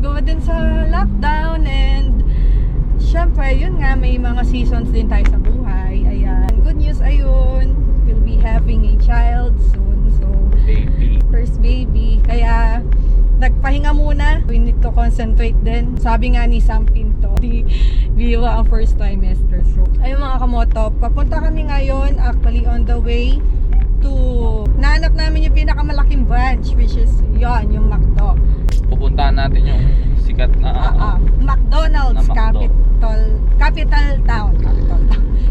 go din sa lockdown. And syempre, yun nga, may mga seasons din tayo sa buhay. Ayan, good news ayun, we'll be having a child soon. So, Baby. first baby. Kaya, nagpahinga muna. We need to concentrate din. Sabi nga ni Sam Pinto, di biwa ang first trimester. So, ayun mga kamoto, papunta kami ngayon, actually on the way to, nahanap namin yung pinakamalaking branch, which is yon, yung McDo. Pupuntahan natin yung sikat na McDonald's, na McDo.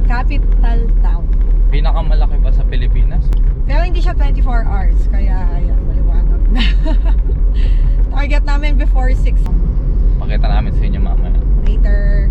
capital town. Pinakamalaki pa sa Pilipinas. Pero hindi siya 24 hours, kaya ayan, maliwanag na. Target namin before 6. Pakita namin sa inyo mamaya. Later.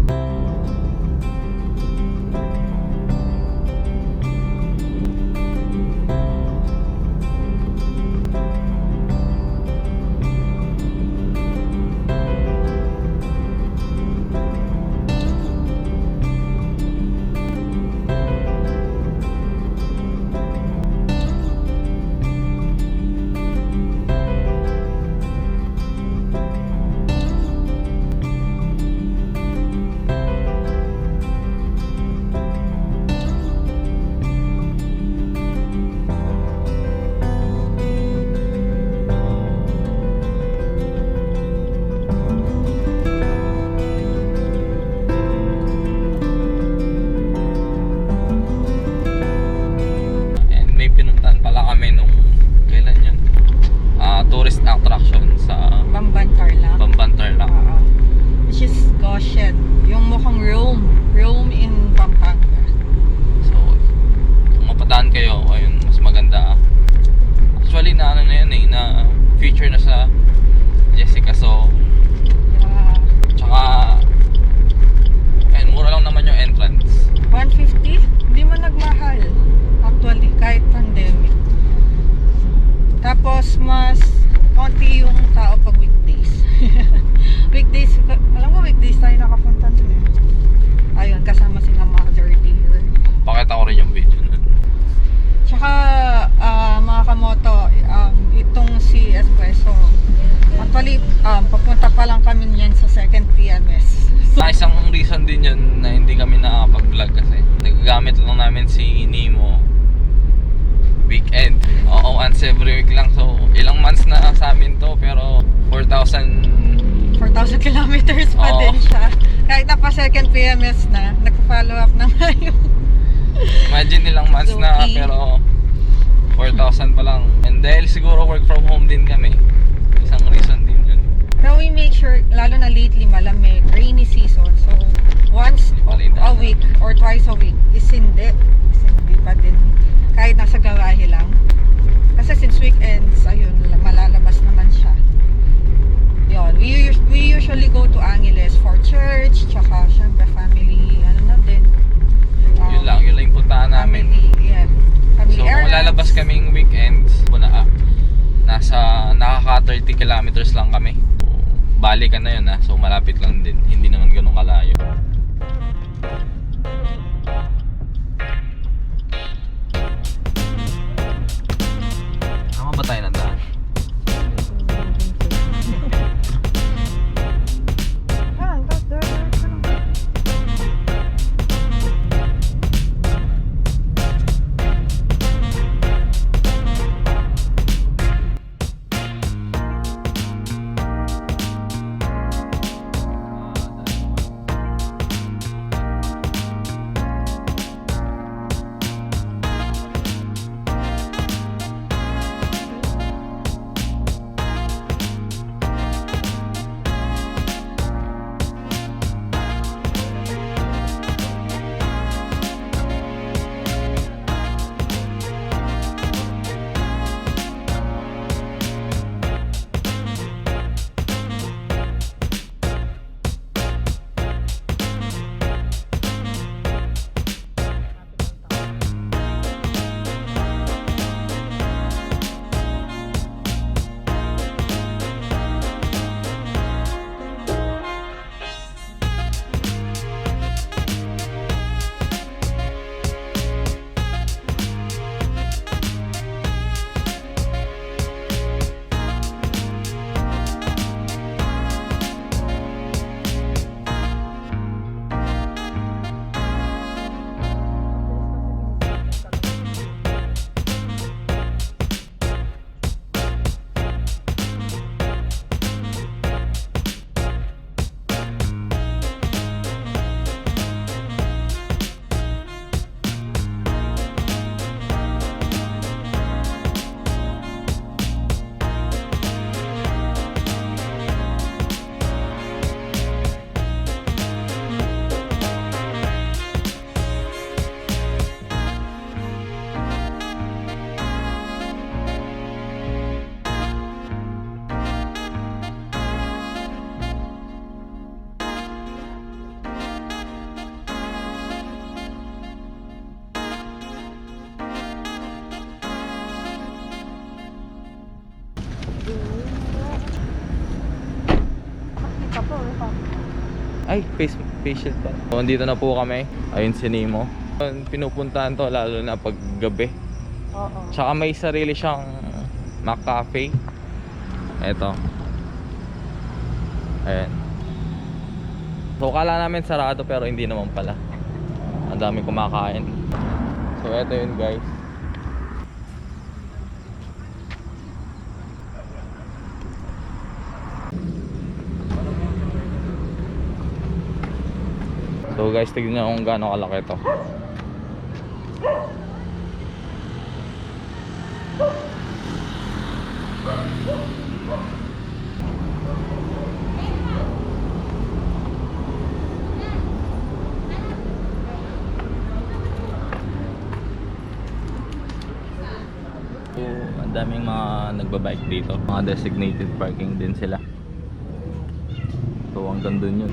Tourist attraction sa Bamban-Tarlac. Which is Goshen. Yung mukhang Rome in Pampanga. So, kung mapadaan kayo, ayun, mas maganda. Actually, na ano na yun eh, na feature na sa Jessica. So, Yeah. tsaka, ayun, mura lang naman yung entrance. 150? Hindi man nagmahal. Actually, kahit pandemic. Tapos, mas konti yung tao pag weekdays. Weekdays, alam mo weekdays tayo nakapunta dun eh. Ayun, kasama sila mother dear. Pakita ko rin yung video nun. Tsaka, mga kamoto, itong si Espresso, actually, papunta pa lang kami yan sa second PMS. Isang reason din yun na hindi kami nakapag-vlog kasi nagagamit lang namin si Nemo weekend. Oo, once every week lang. So, ilang months na sa amin to, pero 4,000 kilometers pa din siya. Kahit na pa second PMS na, nagpa-follow up na nga yung imagine ilang months na, Suzuki. pero 4,000 pa lang. And dahil siguro work from home din kami, isang reason din yun. Pero we make sure, lalo na lately malamig, rainy season, so once a week or twice a week is hindi pa din, kahit nasa garahe lang. Kasi since weekends, ayun, malalabas naman siya. Yun, we usually go to Angeles for church, tsaka syempre family, ano na din. Yun lang yung puntahan namin. Family So kung lalabas kaming weekends, nasa nakaka 30 kilometers lang kami. Balikan na yun ha, so malapit lang din, hindi naman ganun kalayo. Tama ba tayo ng daan? Ay, face shield pa. So, andito na po kami. Ayun si Nemo. Pinupuntahan to lalo na pag gabi. Oo. Tsaka may sarili siyang McCafe. Eto. Ayan. So, kala namin sarado pero hindi naman pala. Ang daming kumakain. So, eto yun guys. So guys, tignan nyo kung gaano kalaki to. So, ang daming mga nagbabike dito. Mga designated parking din sila. So hanggang dun yun.